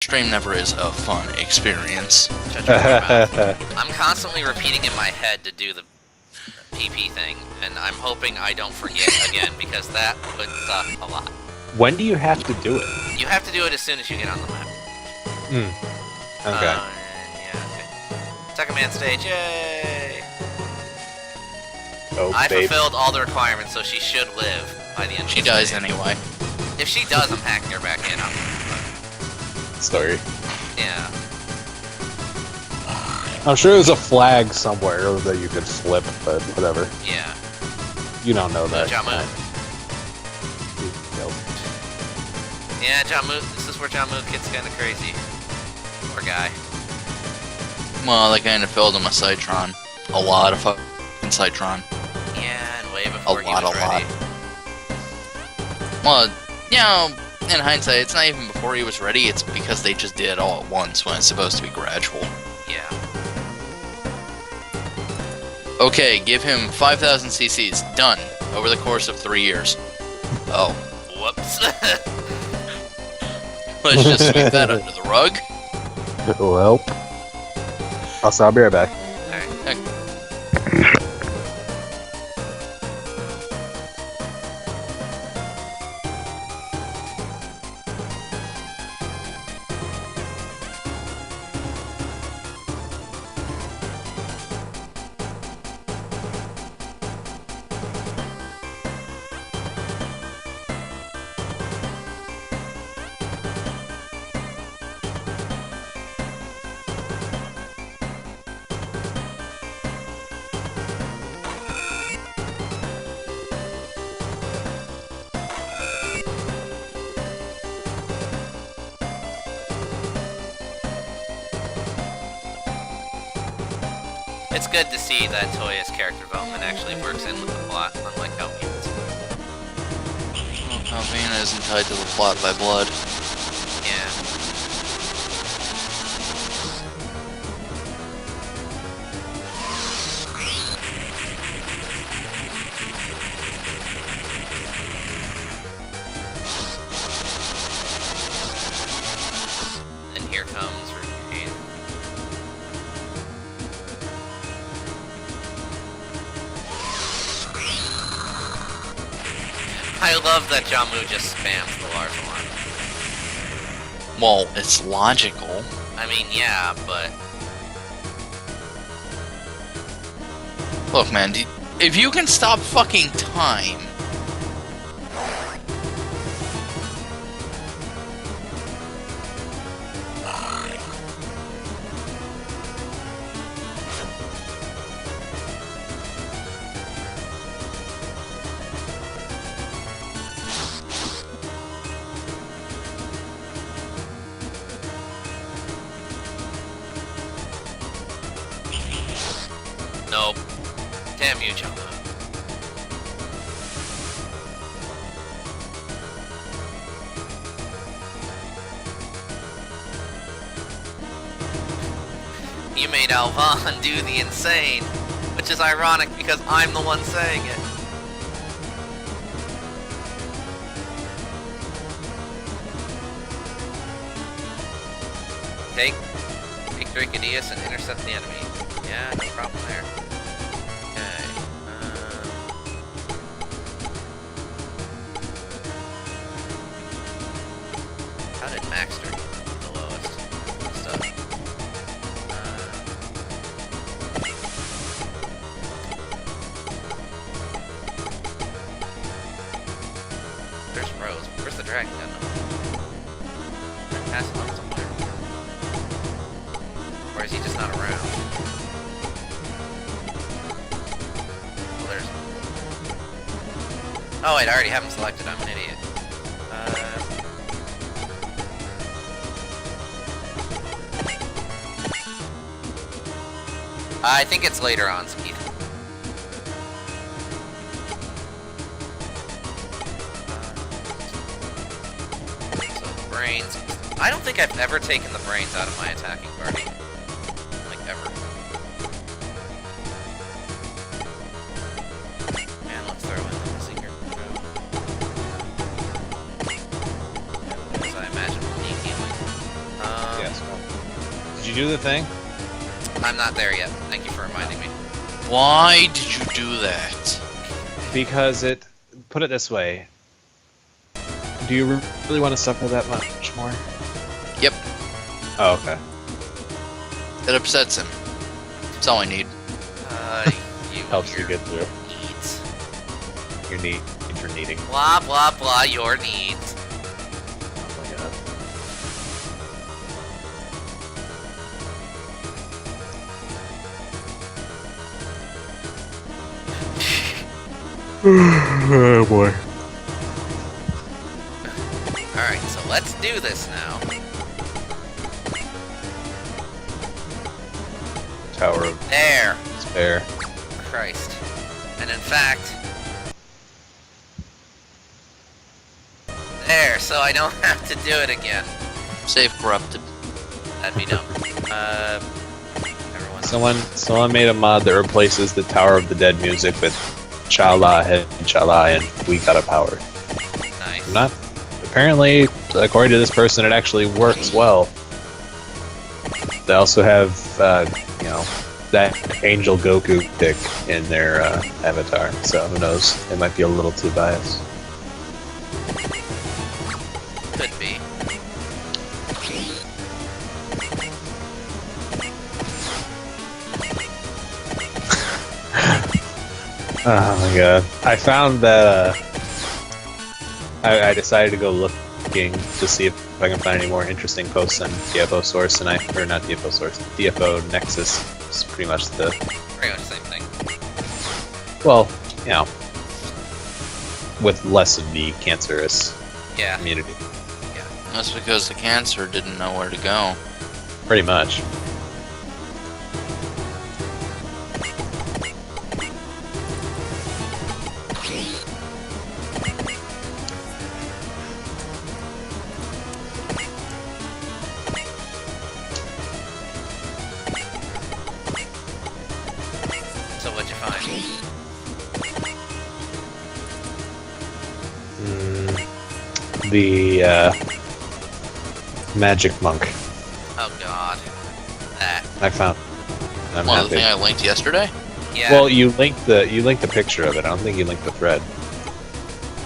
stream never is a fun experience. I'm constantly repeating in my head to do the PP thing, and I'm hoping I don't forget again, because that would suck a lot. When do you have to do it? You have to do it as soon as you get on the map. Okay. Yeah, okay. Second man stage, yay! Oh, I babe. fulfilled all the requirements, so she should live by the end of She the dies stage. anyway. If she does, I'm hacking her back in. Story. Yeah. I'm sure there's a flag somewhere that you could flip, but whatever. Yeah. You don't know that. Jamu. Yeah, Jamu. This is where Jamu gets kind of crazy. Poor guy. Well, they kind of filled him a Citron. A lot of fucking Citron. Yeah, and way before he was A ready. lot. Well, you know, in hindsight, it's not even before he was ready, it's because they just did it all at once when it's supposed to be gradual. Yeah. Okay, give him 5,000 CCs. Done. Over the course of 3 years. Oh. Whoops. Let's just sweep that under the rug. Well, I'll be right back. Alright. It's good to see that Toya's character development actually works in with the plot, unlike how mutants. Well, Calvina isn't tied to the plot by blood. Yeah. And here comes Granteed. I love that Jamu just spams the large one. Well, it's logical. I mean, yeah, but Look, man, if you can stop fucking time... nope. Damn you, Jamu. You made Alvan do the insane, which is ironic because I'm the one saying it. Take Dracodius and intercept the enemy. Yeah, no problem there. Okay. How did Max do the lowest stuff? There's Rose. Where's the dragon gun? Pass it on somewhere. Or is he just not around? Well, there's... Oh wait, I already have him selected. I'm an idiot. I think it's later on, Speed. So, brains. I don't think I've ever taken the brains out of my attacking party. Like, ever. And let's throw in the secret move. Because I imagine we'll need healing. you do the thing? I'm not there yet. Thank you for reminding me. Why did you do that? Because it... Put it this way. Do you really want to suffer that much more? Yep. Oh, okay. It upsets him. That's all I need. You Helps you your get through. needs. Your need for needing. Blah, blah, blah, your needs. Oh my god. Oh boy. Alright, so let's do this now. Tower of There! Despair. Christ. And in fact... There, so I don't have to do it again. Save corrupted. That'd be dumb. Everyone... Someone made a mod that replaces the Tower of the Dead music with Chala, Chala, and We Got a Power. Nice. Not apparently, according to this person, it actually works well. They also have, you know, that Angel Goku pick in their avatar. So who knows? It might be a little too biased. Could be. Oh my god! I found that I decided to go looking to see if I can find any more interesting posts on DFO Source, and or not DFO Source, DFO Nexus. It's pretty much the Pretty much the same thing. well, you know, with less of the cancerous Yeah. community. That's because the cancer didn't know where to go. Pretty much. So what'd you find? The Magic Monk. Oh god. That. I found. I'm Well, the happy. thing I linked yesterday? Yeah. Well, you linked the picture of it. I don't think you linked the thread,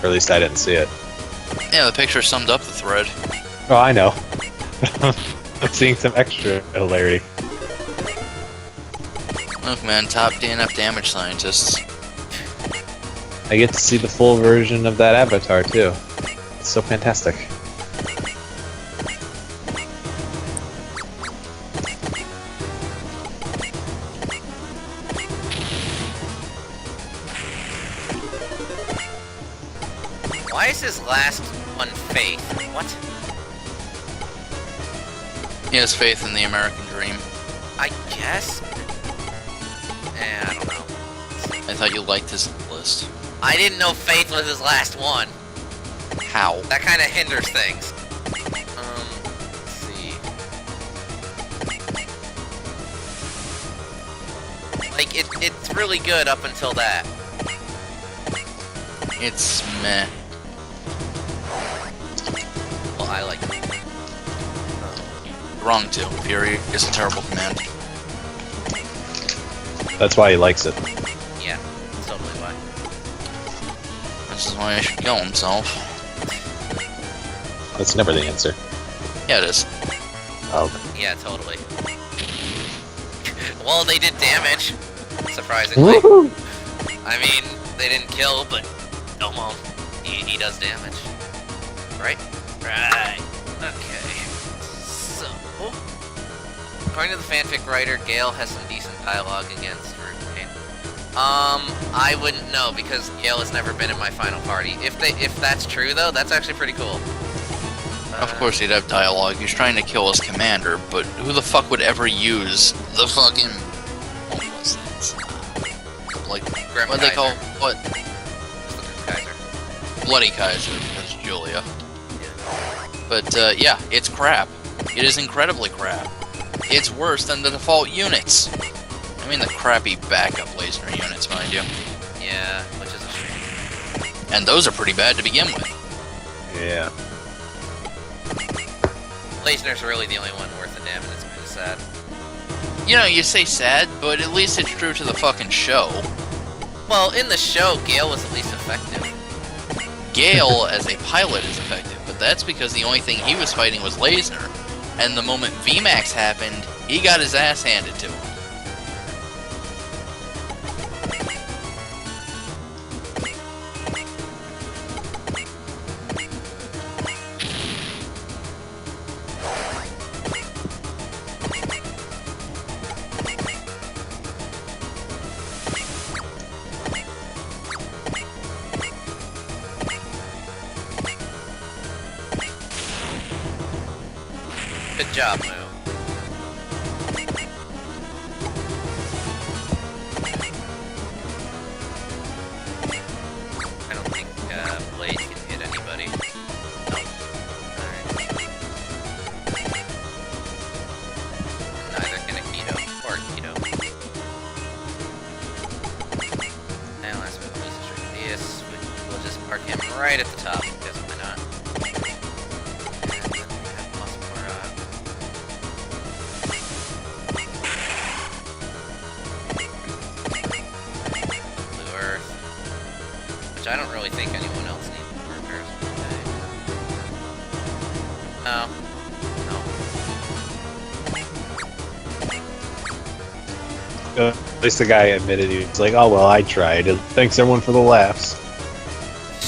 or at least I didn't see it. Yeah, the picture summed up the thread. Oh, I know. I'm seeing some extra hilarity. Look, man, top DNF damage scientists. I get to see the full version of that avatar too. It's so fantastic. Why is his last one Faith? What? He has faith in the American dream. I guess? I don't know. I thought you liked his list. I didn't know Faith was his last one. How? That kind of hinders things. Let's see. Like, it's really good up until that. It's meh. Well, I like it. Wrong too. Fury is a terrible command. That's why he likes it. Yeah, that's totally why. This is why I should kill himself. That's never the answer. Yeah, it is. Oh, Yeah, totally. Well, they did damage, surprisingly. woohoo! I mean, they didn't kill, but no, well, he does damage. Right? Right. Okay. So, according to the fanfic writer, Gale has some decent dialogue against Root. I wouldn't know because Gale has never been in my final party. If that's true though, that's actually pretty cool. Of course he'd have dialogue. He's trying to kill his commander, but who the fuck would ever use the fucking... What was that? Like, Grim what do they call... Kaiser. What? Just the Kaiser. Bloody Kaiser, because Julia. But, yeah, it's crap. It is incredibly crap. It's worse than the default units. I mean the crappy backup laser units, mind you. Yeah, which is a shame. And those are pretty bad to begin with. Yeah. Leisner's really the only one worth the damn, and it's kind of sad. You know, you say sad, but at least it's true to the fucking show. Well, in the show, Gale was at least effective. Gale, as a pilot, is effective, but that's because the only thing he was fighting was Leisner. And the moment VMAX happened, he got his ass handed to him. Good job, Moo. I don't think Blade can hit anybody. Nope. Alright. Neither can Akito. Or Akito. And last but not least, Strategius. We'll just park him right at the top, because why not? And then we have lots more, Blue Earth. Which I don't really think anyone else needs more repairs today. No. No. At least the guy admitted he was like, oh, well, I tried. And thanks, everyone, for the laughs.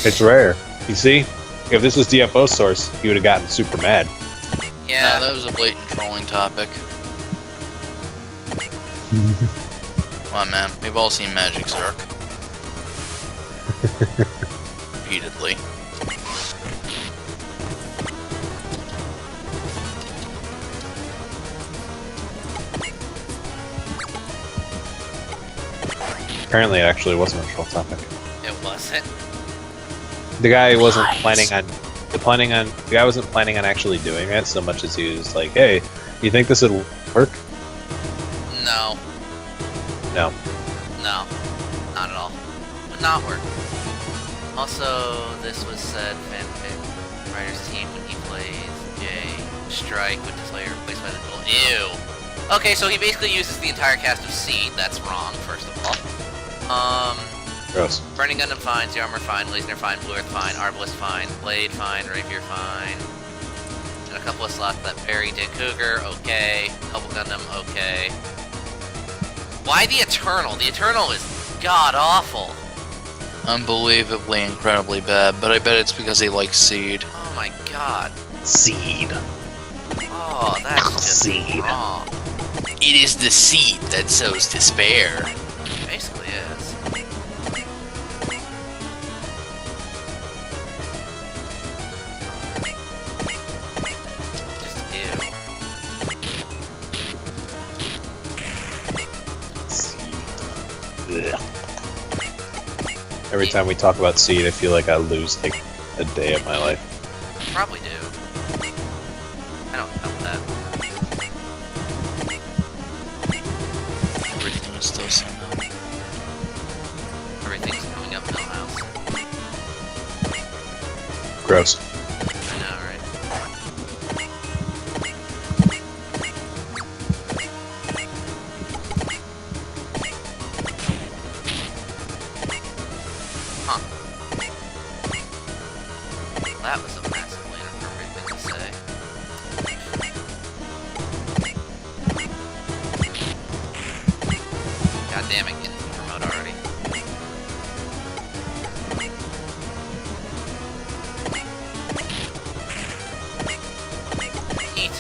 It's rare. You see? If this was DFO source, he would have gotten super mad. Yeah. No, that was a blatant trolling topic. Come on, man. We've all seen Magic Zerk. Repeatedly. Apparently, it actually wasn't a troll topic. It wasn't. The guy wasn't Lies. the guy wasn't planning on actually doing it so much as he was like, hey, you think this would work? No. No. No. Not at all. Would not work. Also, this was said fanfic writer's team when he plays Jay Strike with the player replaced by the duel. Ew. Okay, so he basically uses the entire cast of Seed. That's wrong, first of all. Gross. Burning Gundam fine, Zero Armor fine, Leisner fine, Blue Earth fine, Arbalest fine, Blade fine, Rapier fine. And a couple of slots that Barry did Cougar, okay. Couple Gundam, okay. Why the Eternal? The Eternal is god-awful. Unbelievably incredibly bad, but I bet it's because he likes Seed. Oh my god. Seed. Oh, that's just Seed. wrong. It is the seed that sows despair. Basically is. Just ew. Ugh. Every time we talk about Seed, I feel like I lose like a day of my life. Probably do. I don't count that. Everything is still so numb. Everything's coming up Millhouse. Gross. I know, right? Huh. That was a massively inappropriate thing to say. God damn it, getting the remote already. Eat.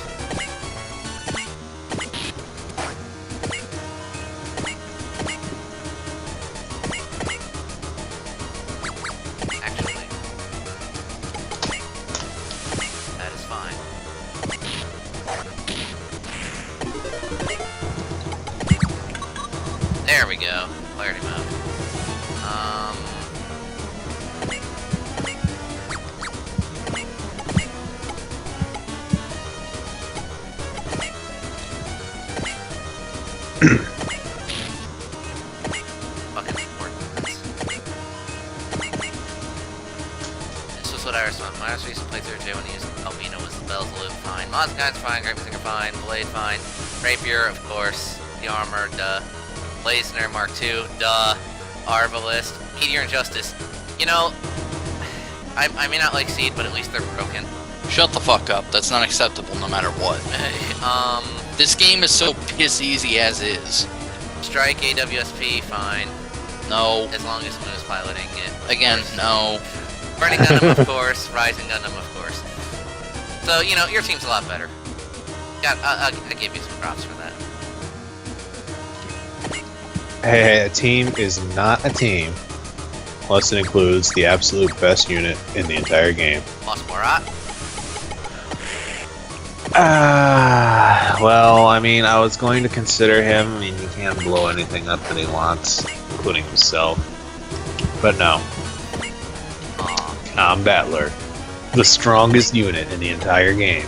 Actually, that is fine. There we go. Clarity mode. Fucking important. This was what I responded. My last recent playthrough of Jay when he used Albino was the Bells Loop fine. Mods Guns fine, Great Mazinger fine, Blade fine, Rapier, of course, the armor, duh. Blazner, Mark II, duh. Arbalist, Meteor and Justice. You know, I may not like Seed, but at least they're broken. Shut the fuck up. That's not acceptable no matter what. This game is so piss easy as is. Strike, AWSP, fine. No. As long as Moon's piloting it. Again, no. Burning Gundam, of course. Rising Gundam, of course. So, you know, your team's a lot better. I give you some props for that. Hey, a team is not a team unless it includes the absolute best unit in the entire game. Lost Morat? Well, I mean, I was going to consider him. I mean, he can't blow anything up that he wants, including himself. But no. I'm Battler. The strongest unit in the entire game.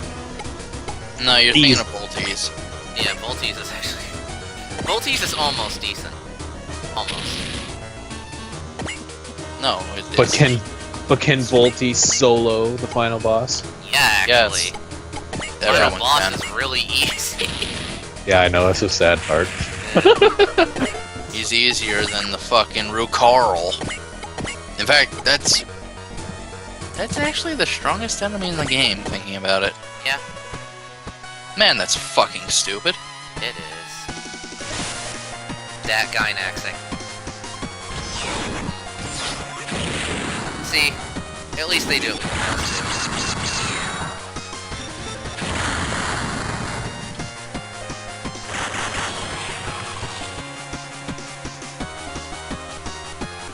No, you're thinking of Voltes. Yeah, Voltes is actually... Voltes is almost decent. Almost. No, But can Voltes solo the final boss? Yeah, actually. Yes. The Everyone boss can. is really easy. Yeah, I know, that's the sad part. He's easier than the fucking Rukarl. In fact, that's actually the strongest enemy in the game, thinking about it. Yeah. Man, that's fucking stupid. It is. That guy naxing. See, at least they do it.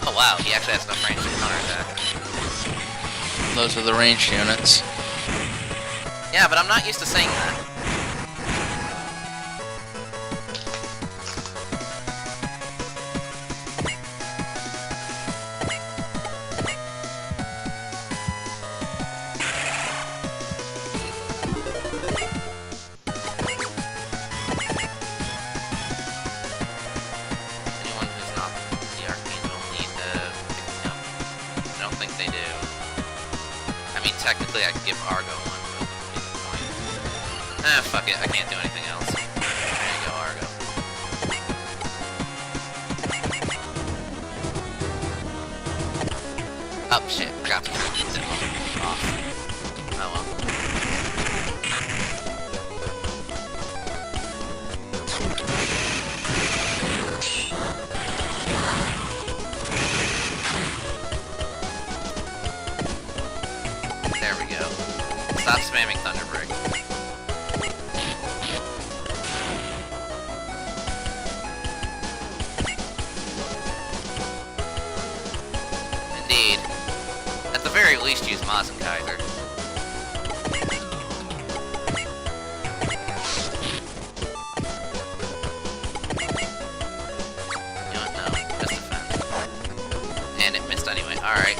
Oh wow, he actually has enough range to counterattack. Those are the ranged units. Yeah, but I'm not used to saying that. Anyone who's not the Arcane will need to pick me up. I don't think they do. I mean, technically I could give Argo one, but what's the point? Ah, fuck it, I can't do anything else. There you go, Argo. Oh shit, forgot to turn it off. Oh well. There we go. Stop spamming Thunderbreak. Indeed. At the very least, use Mazenkaiser. You know what? No. Just defend. And it missed anyway. Alright.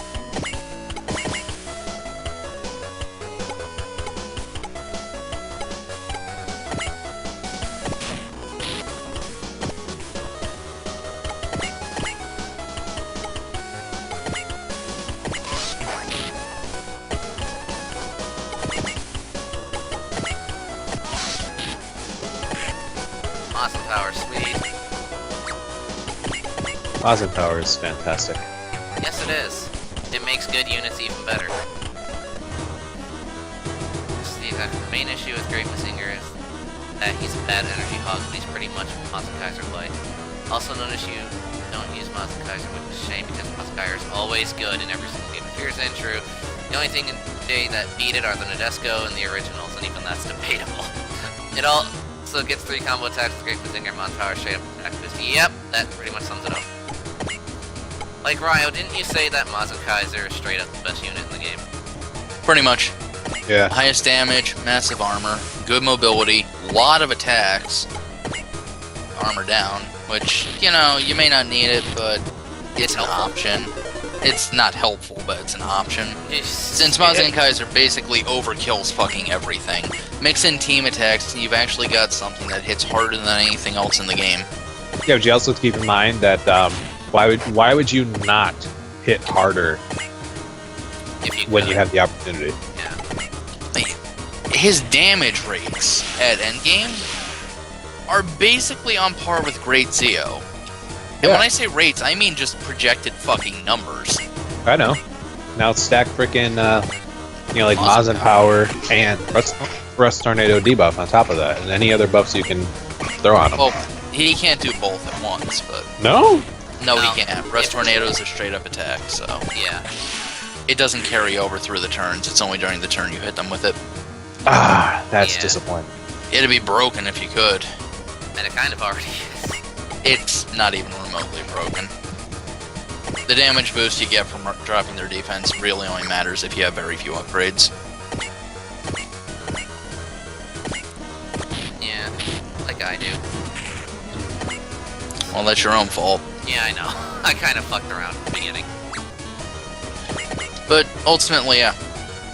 Awesome power, sweet. Awesome Power is fantastic. Yes, it is. It makes good units even better. The main issue with Great Mazinger is that he's a bad energy hog, but he's pretty much Mazenkaiser light. Also notice you don't use Mazenkaiser, which is a shame because Mazenkaiser is always good in every single game. If yours isn't true, the only thing in J that beat it are the Nadesco and the originals, and even that's debatable. It also gets 3 combo attacks with Great Mazinger, Mon Power, straight up attack boost. Yep, that pretty much sums it up. Like Ryo, didn't you say that Mazenkaiser is straight up the best unit in the game? Pretty much. Yeah. Highest damage, massive armor, good mobility, lot of attacks, armor down, which, you know, you may not need it, but it's an option. It's not helpful, but it's an option. Since Mazenkaiser basically overkills fucking everything. Mix in team attacks, and you've actually got something that hits harder than anything else in the game. Yeah, but you also have to keep in mind that why would you not hit harder If you when could. you have the opportunity? Yeah. his damage rates at endgame are basically on par with Great Zeo. And when I say rates, I mean just projected fucking numbers. I know. Now stack frickin', like Awesome Mazin Power and Rust Tornado debuff on top of that, and any other buffs you can throw on him. Well, he can't do both at once, but... No? No, he can't. Rust Tornado is a straight-up attack, so... Yeah. It doesn't carry over through the turns. It's only during the turn you hit them with it. Ah, that's disappointing. It'd be broken if you could. And it kind of already is. It's not even remotely broken. The damage boost you get from dropping their defense really only matters if you have very few upgrades. Yeah, like I do. Well, that's your own fault. Yeah, I know. I kind of fucked around at the beginning. But ultimately, yeah,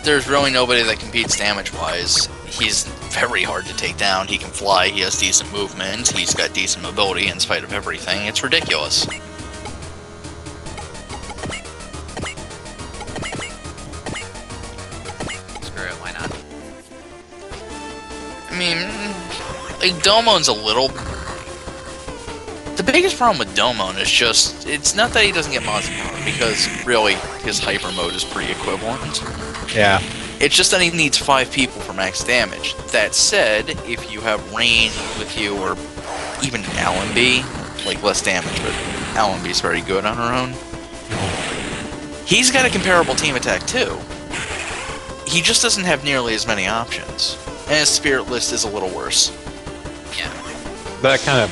there's really nobody that competes damage-wise. He's very hard to take down. He can fly, he has decent movement, he's got decent mobility in spite of everything. It's ridiculous. Screw it, why not? I mean, like, Domon's a little... The biggest problem with Domon is just, it's not that he doesn't get Mazin Power, because really, his hyper mode is pretty equivalent. Yeah. It's just that he needs 5 people for max damage. That said, if you have Rain with you, or even Allenby, like less damage, but Allenby's very good on her own. He's got a comparable team attack too. He just doesn't have nearly as many options. And his Spirit list is a little worse. Yeah. That kind of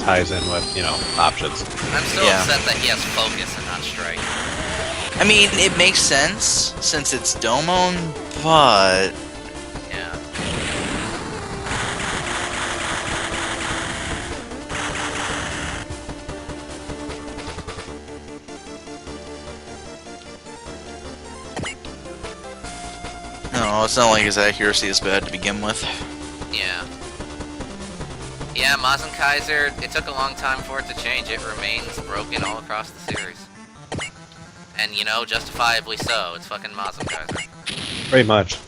ties in with, options. I'm still upset that he has focus and not strike. I mean, it makes sense, since it's Domon, but... Yeah. No, it's not like his accuracy is bad to begin with. Yeah. Yeah, Mazin Kaiser, it took a long time for it to change. It remains broken all across the series. And, justifiably so. It's fucking Mazin Kaiser. Pretty much.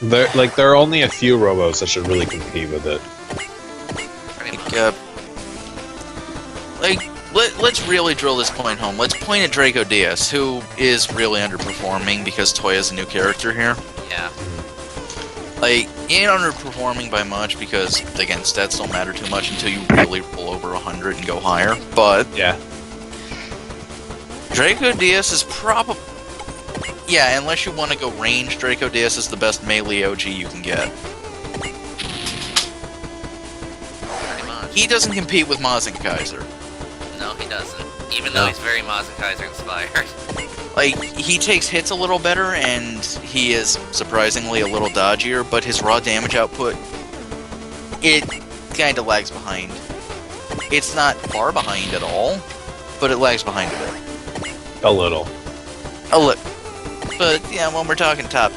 There are only a few robos that should really compete with it. Pretty much. Let's really drill this point home. Let's point at Draco Diaz, who is really underperforming because Toya's a new character here. Yeah. Like, he ain't underperforming by much because, again, stats don't matter too much until you really roll over 100 and go higher, but... Yeah. Draco Diaz is probably... Yeah, unless you want to go range, Draco Diaz is the best melee OG you can get. Pretty much. He doesn't compete with Mazin Kaiser. No, he doesn't. Even though he's very Mazin Kaiser inspired. Like, he takes hits a little better, and he is surprisingly a little dodgier, but his raw damage output, it kinda lags behind. It's not far behind at all, but it lags behind a bit. A little. But, yeah, when we're talking top,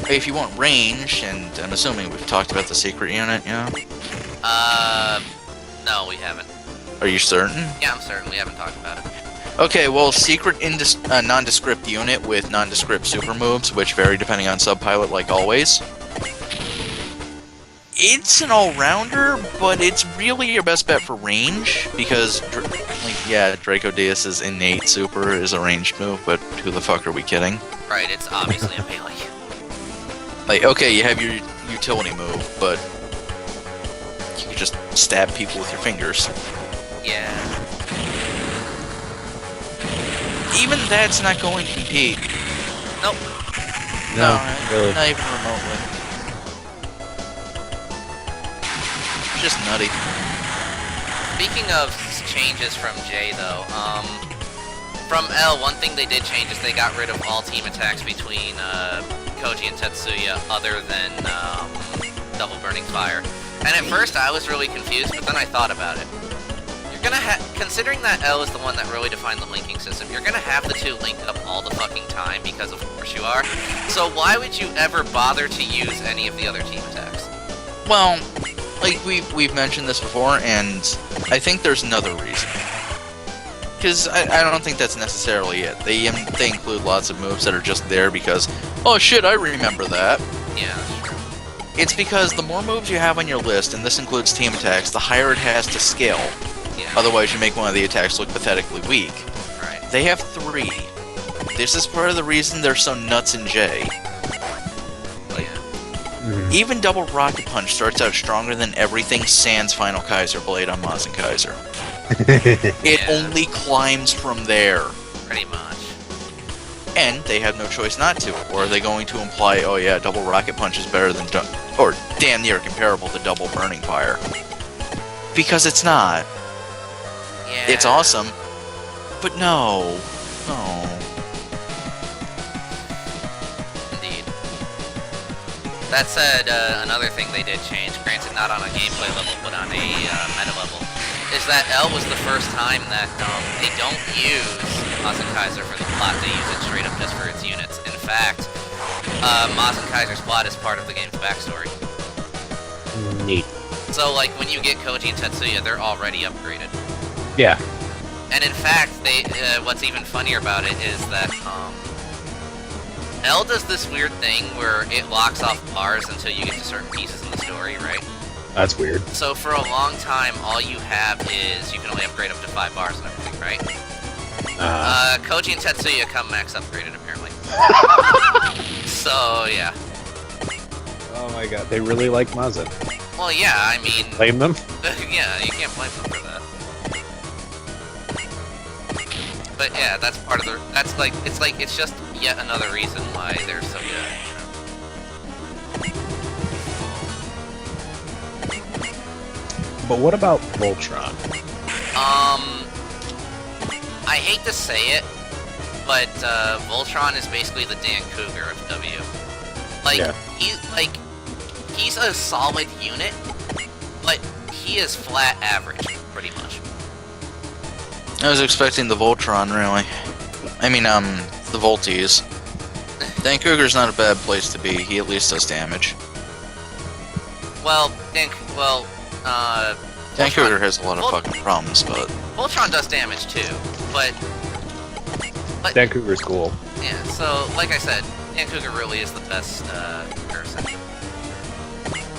if you want range, and I'm assuming we've talked about the secret unit, yeah? No, we haven't. Are you certain? Yeah, I'm certain. We haven't talked about it. Okay, well, secret nondescript unit with nondescript super moves, which vary depending on subpilot, like always. It's an all-rounder, but it's really your best bet for range, because, Draco Diaz's innate super is a ranged move, but who the fuck are we kidding? Right, it's obviously a melee. Like, okay, you have your utility move, but you can just stab people with your fingers. Yeah. Even that's not going to compete. Nope. No, really. Not even remotely. Just nutty. Speaking of changes from J, though, from L, one thing they did change is they got rid of all team attacks between Koji and Tetsuya other than Double Burning Fire. And at first I was really confused, but then I thought about it. You're gonna considering that L is the one that really defined the linking system, you're gonna have the two linked up all the fucking time because of course you are. So why would you ever bother to use any of the other team attacks? Well, like we've mentioned this before, and I think there's another reason. Because I don't think that's necessarily it. They include lots of moves that are just there because, Oh shit, I remember that. Yeah, that's true. It's because the more moves you have on your list, and this includes team attacks, the higher it has to scale. Yeah. Otherwise, you make one of the attacks look pathetically weak. Right. They have 3. This is part of the reason they're so nuts in J. Like, even Double Rocket Punch starts out stronger than everything sans Final Kaiser Blade on Maz and Kaiser. It only climbs from there. Pretty much. And they have no choice not to. Or are they going to imply, oh yeah, Double Rocket Punch is better than, or damn near comparable to Double Burning Fire? Because it's not. Yeah. It's awesome. But no. No. Indeed. That said, another thing they did change, granted not on a gameplay level, but on a meta level, is that L was the first time that they don't use Maz and Kaiser for the plot, they use it straight up just for its units. In fact, Maz and Kaiser's plot is part of the game's backstory. Neat. So, like, when you get Koji and Tetsuya, they're already upgraded. Yeah. And in fact, they what's even funnier about it is that L does this weird thing where it locks off bars until you get to certain pieces in the story, right? That's weird. So for a long time, all you have is you can only upgrade up to 5 bars and everything, right? Koji and Tetsuya come max upgraded, apparently. So, yeah. Oh my god, they really like Mazin. Well, yeah, I mean... Blame them? Yeah, you can't blame them for that. But yeah, that's part of the... That's like... It's just yet another reason why they're so good, you know? But what about Voltron? I hate to say it, but Voltron is basically the Dan Cougar of W. Like, Yeah. He's a solid unit, but he is flat average, pretty much. I was expecting the Voltron, really. I mean, the Volties. Dan Cougar's not a bad place to be. He at least does damage. Well, Dan Cougar has a lot of fucking problems, but... Voltron does damage too, but Dan Cougar's cool. yeah. So, like I said, Dan Cougar really is the best person.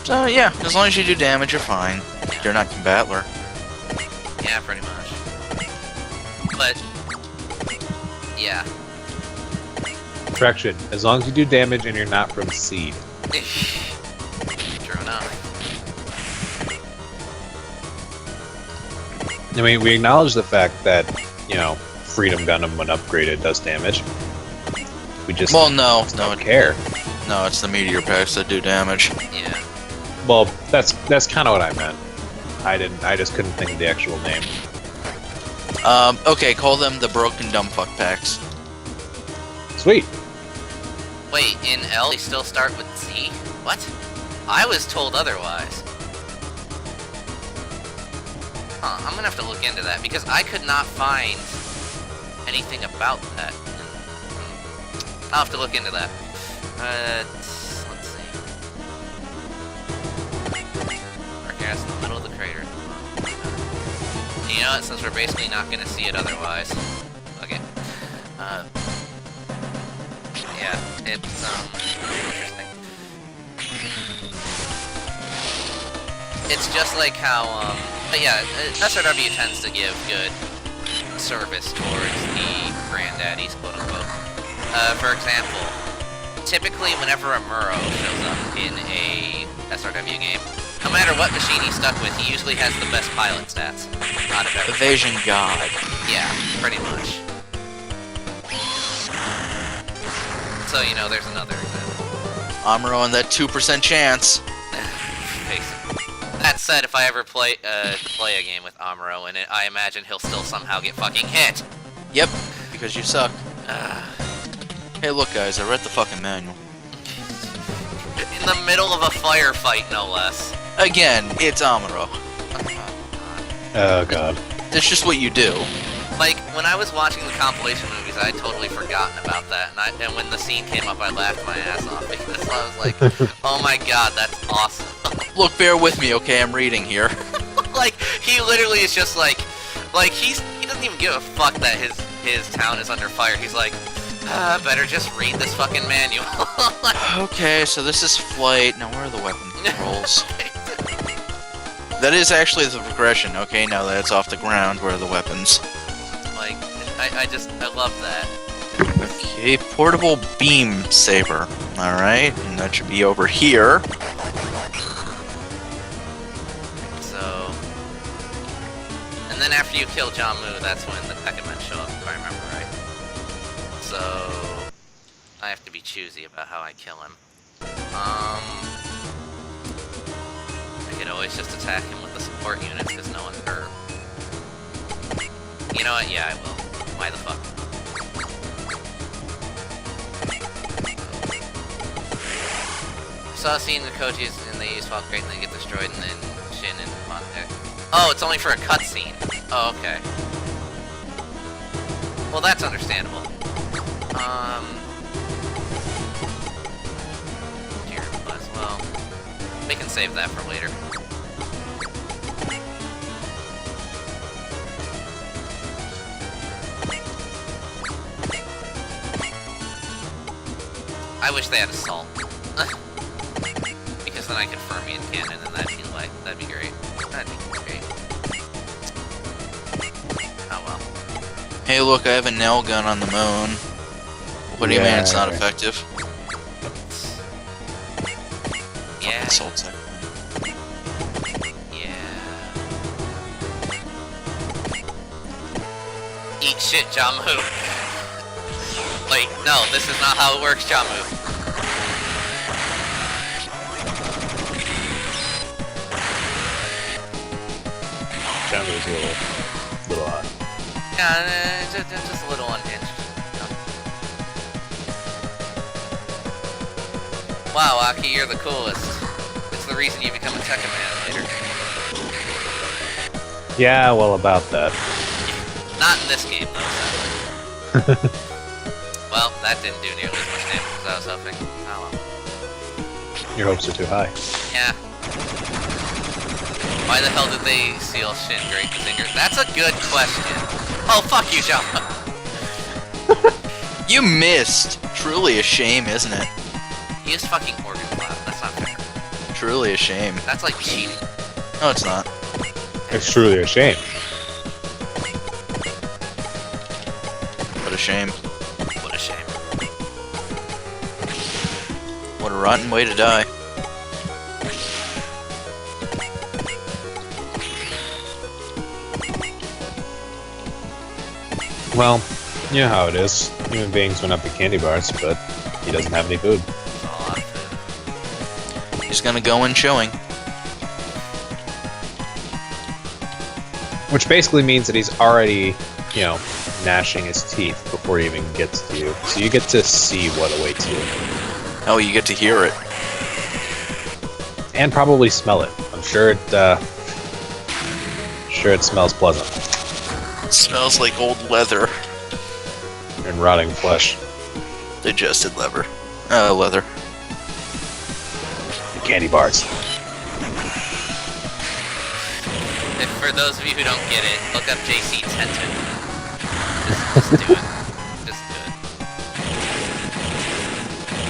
So, yeah, as long as you do damage, you're fine. You're not Combatler. Yeah, pretty much. But yeah. Correction, as long as you do damage and you're not from Seed. True enough. I mean, we acknowledge the fact that, you know, Freedom Gundam when upgraded does damage. We just Well, no, don't care. No, it's the meteor packs that do damage. Yeah. Well, that's kind of what I meant. I just couldn't think of the actual name. Okay, call them the broken dumbfuck packs. Sweet. Wait, in L they still start with Z? What? I was told otherwise. Huh, I'm gonna have to look into that, because I could not find anything about that. I'll have to look into that. Let's see. Dark gas in the middle of the crater. You know what, since we're basically not gonna see it otherwise. Okay. Yeah, it's, interesting. It's just like how, but yeah, SRW tends to give good service towards the granddaddies, quote-unquote. For example, typically whenever a Muro shows up in a SRW game, no matter what machine he's stuck with, he usually has the best pilot stats. Out of everything. Evasion God. Yeah, pretty much. So, you know, there's another example. Amuro on that 2% chance. Basically. That said, if I ever play a game with Amuro in it, I imagine he'll still somehow get fucking hit. Yep, because you suck. Hey, look, guys, I read the fucking manual. In the middle of a firefight, no less. Again, it's Amuro. Oh god. That's just what you do. Like, when I was watching the compilation movies, I had totally forgotten about that, and when the scene came up, I laughed my ass off, because I was like, oh my god, that's awesome. Look, bear with me, okay? I'm reading here. Like, he literally is just like he doesn't even give a fuck that his town is under fire. He's like, Better just read this fucking manual. Okay, so this is flight. Now where are the weapon controls? That is actually the progression. Okay, now that it's off the ground, where are the weapons? Like, I love that. Okay, portable beam saber. Alright, and that should be over here. So... And then after you kill Jamu, that's when the Tekkamen show up, if I remember right. So... I have to be choosy about how I kill him. I could always just attack him with the support units because no one's hurt. You know what? Yeah, I will. Why the fuck? I saw a scene in the Koji's and they use Fall Crate and they get destroyed and then Shin and Monte. Oh, it's only for a cutscene. Oh, okay. Well, that's understandable. Here, might as well. We can save that for later. I wish they had assault. Because then I could Fermion cannon and that'd be great. That'd be great. Oh well. Hey, look, I have a nail gun on the moon. What do you mean it's not effective? Yeah. Assault tech. Yeah. Eat shit, Jamu. Wait, no, this is not how it works, Jamu. Jamu's a little odd. Yeah, just a little unhinged. Wow, Aki, you're the coolest. It's the reason you become a Tekkaman later. Yeah, well, about that. Not in this game, though, sadly. Well, that didn't do nearly as much damage as I was hoping. Oh well. Your hopes are too high. Yeah. Why the hell did they seal Shin Great Zinger? That's a good question. Oh, fuck you, John. You missed! Truly a shame, isn't it? He is fucking organ cloud. That's not fair. Truly a shame. That's like cheating. No, it's not. It's truly a shame. What a shame. What a shame. What a rotten way to die. Well, you know how it is. Human beings went up to candy bars, but he doesn't have any food. That's a lot of food. He's gonna go in showing. Which basically means that he's already, you know, gnashing his teeth before he even gets to you. So you get to see what awaits you. Oh, you get to hear it. And probably smell it. I'm sure it smells pleasant. It smells like old leather. And rotting flesh. Digested leather. Leather. And candy bars. If for those of you who don't get it, look up JC Tenten. Just do it. Just do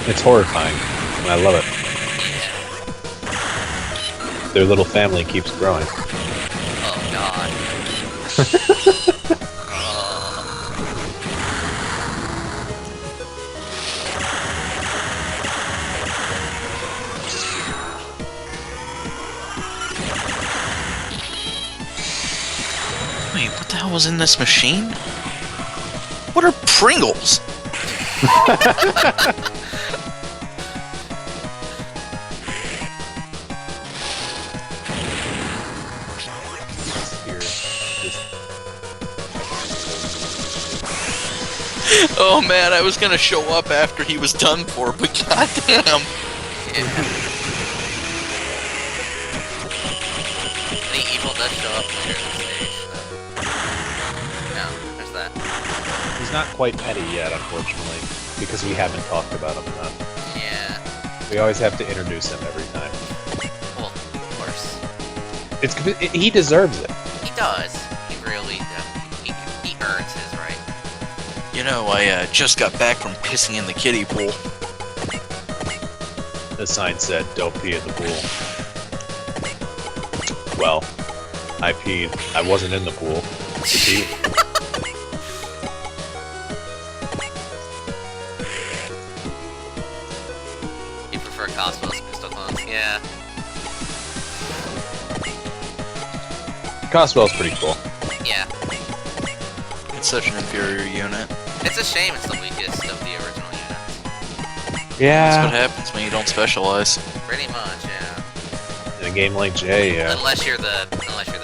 it. It's horrifying, and I love it. Yeah. Their little family keeps growing. Oh god. Wait, what the hell was in this machine? What are Pringles? Oh man, I was gonna show up after he was done for, but goddamn. The evil does show up later in the stage, so. Yeah, there's that. He's not quite petty yet, unfortunately, because we haven't talked about him enough. Yeah. We always have to introduce him every time. Well, of course. He deserves it. He does. He really does. He earns his right. You know, I just got back from pissing in the kiddie pool. The sign said, "Don't pee in the pool." Well, I peed. I wasn't in the pool. To pee. You prefer Cosmos pistol clones? Yeah. Coswell's pretty cool. Yeah. It's such an inferior unit. It's a shame it's the weakest of the original units. That's what Yeah. happens when you don't specialize. Pretty much, yeah. In a game like J, yeah. Unless you're the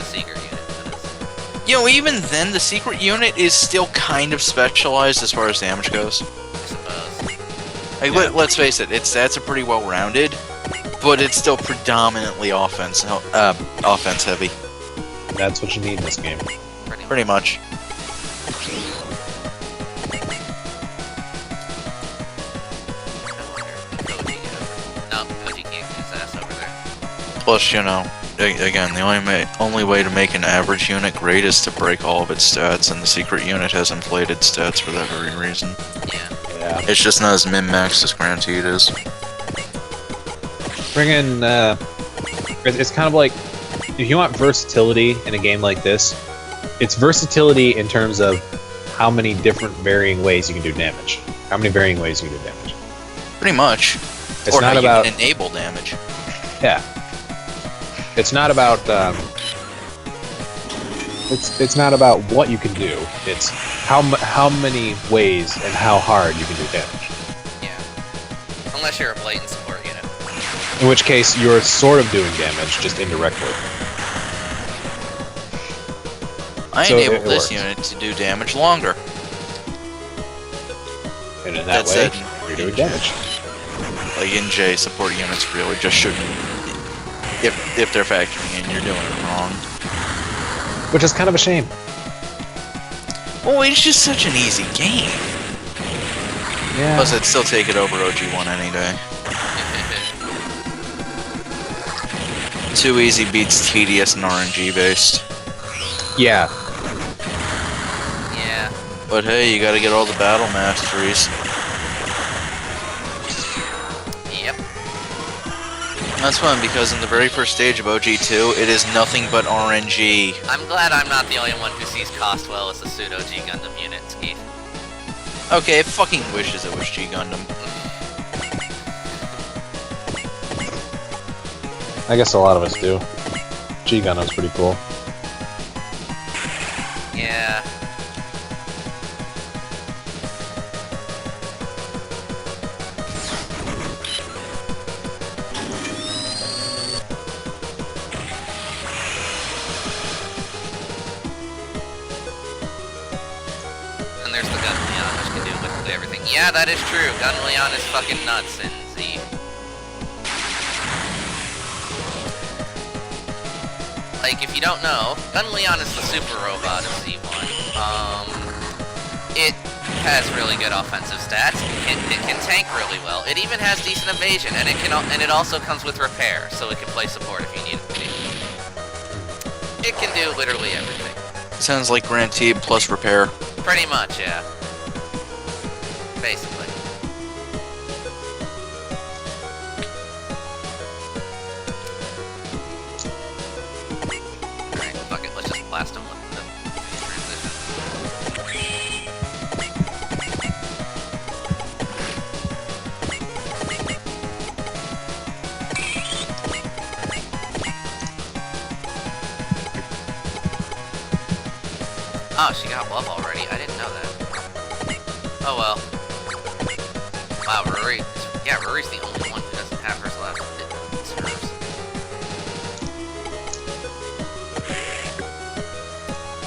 Seeker unit. That is. You know, even then, the secret unit is still kind of specialized as far as damage goes. I suppose. Like, Yeah. let's face it, its stats are pretty well rounded, but it's still predominantly offense heavy. That's what you need in this game. Pretty much. No, Koji can't get his ass over there. Plus, you know, again, the only way to make an average unit great is to break all of its stats, and the secret unit has inflated stats for that very reason. Yeah. Yeah. It's just not as min-maxed as Granteed is. Bringing, it's kind of like, if you want versatility in a game like this, it's versatility in terms of how many different varying ways you can do damage. How many varying ways you can do damage. Pretty much. It's Or not how about, you can enable damage. yeah. It's not about, it's not about what you can do. It's how many ways and how hard you can do damage. Yeah. Unless you're a blatant support unit. In which case, you're sort of doing damage, just indirectly. I So enabled it this works. unit to do damage longer. And in that That's way, it. you're doing damage. Like in J, support units really just shouldn't. If they're factoring in, you're doing it wrong. Which is kind of a shame. Well, it's just such an easy game. Yeah. Plus, I'd still take it over OG1 any day. Too easy beats tedious and RNG based. Yeah. Yeah. But hey, you gotta get all the battle masteries. Yep. That's fun because in the very first stage of OG2, it is nothing but RNG. I'm glad I'm not the only one who sees Costwell as a pseudo G Gundam unit, Keith. Okay, it fucking wishes it was G Gundam. I guess a lot of us do. G Gundam's pretty cool. Yeah. And there's the Gun Leon, which can do literally everything. Yeah, that is true. Gun Leon is fucking nuts in Z. Like, if you don't know, Gun Leon is the super robot of Z1. It has really good offensive stats. It can tank really well. It even has decent evasion, and it also comes with repair, so it can play support if you need it to be. It can do literally everything. Sounds like Granteed plus repair. Pretty much, yeah. Basically. Alright, fuck it, let's just blast him with the transition. Oh, she got love already. I didn't know that. Oh well. Wow, Rory. Yeah, Rory's the only one who doesn't have hers left. It's hers.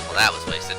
Well, that was wasted.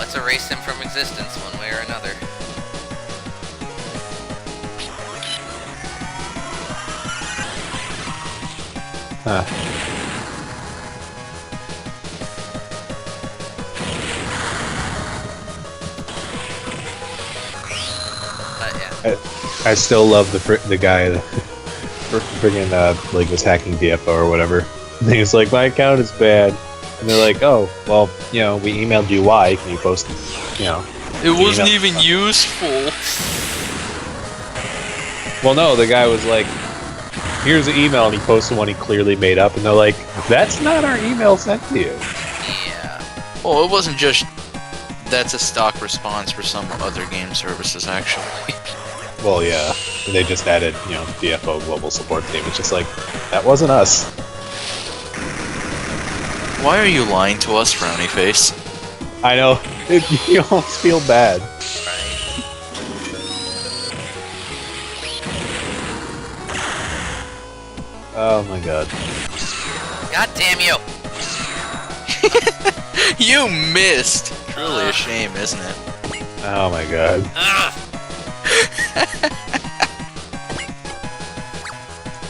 Let's erase him from existence one way or another. Huh. But yeah. I still love the guy that friggin' like was hacking DFO or whatever. And he's like, my account is bad. And they're like, oh, well, you know, we emailed you why. Can you post, you know? It wasn't even useful. Well, no, the guy was like, here's the email, and he posted one he clearly made up, and they're like, that's not our email sent to you. Yeah. Well, it wasn't just... That's a stock response for some other game services, actually. Well, yeah. They just added, you know, DFO global support team. It's just like, that wasn't us. Why are you lying to us, Frowny Face? I know. You almost feel bad. Right. Oh my god. God damn you! You missed! Truly a shame, isn't it? Oh my god.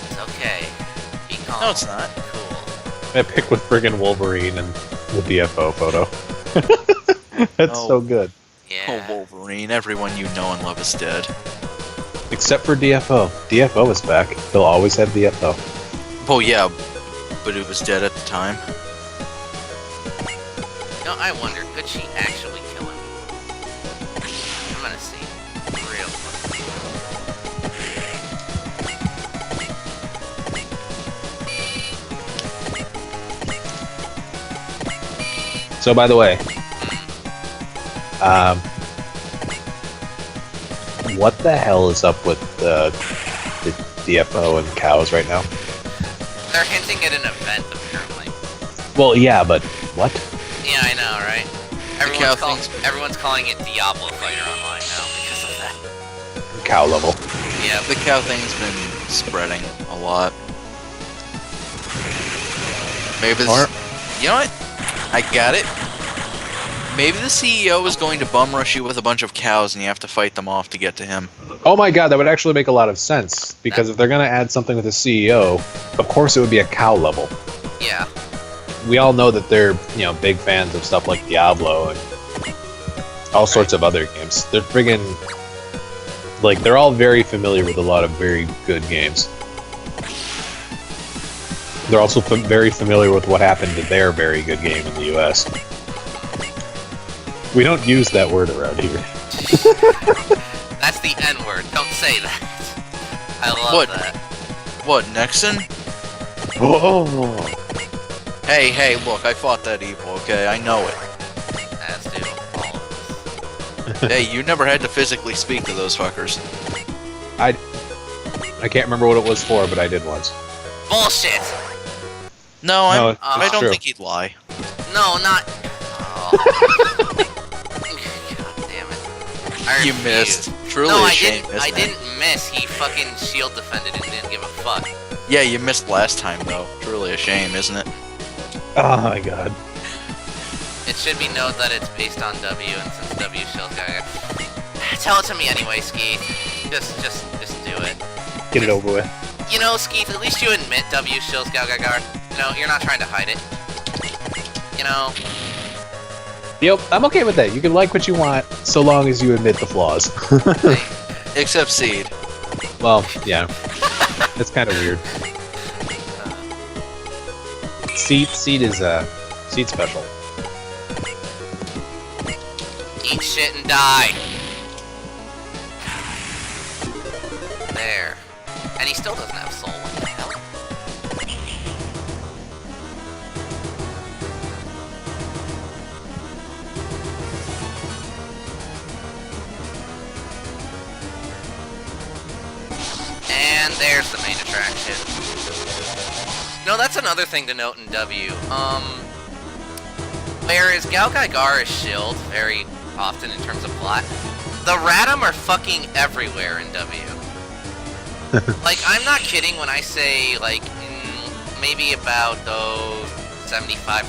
It's okay. Be calm. No, it's not. Cool. I pick with friggin' Wolverine and the DFO photo. That's Oh. so good. Yeah. Oh, Wolverine, everyone you know and love is dead. Except for DFO. DFO is back. They'll always have DFO. Oh, yeah, but it was dead at the time. No, I wonder, could she actually kill him? I'm gonna see. Real quick. So, by the way, what the hell is up with the DFO and cows right now? They're hinting at an event, apparently. Well, yeah, but what? Yeah, I know, right? cow Everyone's calling it Diablo Fighter Online now because of that. Cow level. Yeah, The cow thing's been spreading a lot. Maybe this... You know what? I got it. Maybe the CEO is going to bum rush you with a bunch of cows and you have to fight them off to get to him. Oh my god, that would actually make a lot of sense. Because if they're going to add something with the CEO, of course it would be a cow level. yeah. We all know that they're, you know, big fans of stuff like Diablo and all sorts of other games. They're friggin'... Like, they're all very familiar with a lot of very good games. They're also very familiar with what happened to their very good game in the US. We don't use that word around here. That's the N-word. Don't say that. I love What? that. What, Nexon? Oh! Hey, look, I fought that evil, okay? I know it. As do all of us. Hey, you never had to physically speak to those fuckers. I can't remember what it was for, but I did once. Bullshit! No, No, it's I don't true. think he'd lie. No, not... Oh. God damn it. I You refuse. missed. Truly No, a I shame, didn't. isn't I it? didn't miss. He fucking shield defended and didn't give a fuck. Yeah, you missed last time, though. Truly a shame, isn't it? Oh my god. It should be noted that it's based on W, and since W shields Gaga... Tell it to me anyway, Skeeth. Just do it. Get it over with. You know, Skeeth, at least you admit W shields Gaga. You know, you're not trying to hide it. You know... Yep, I'm okay with that. You can like what you want, so long as you admit the flaws. Except Seed. Well, yeah. It's kind of weird. Seed is Seed special. Eat shit and die. There. And he still doesn't have soul. What the hell? And there's the main attraction. No, that's another thing to note in W. Whereas Galgaigar is shield very often in terms of plot, the Radam are fucking everywhere in W. Like, I'm not kidding when I say, like, maybe about, 75%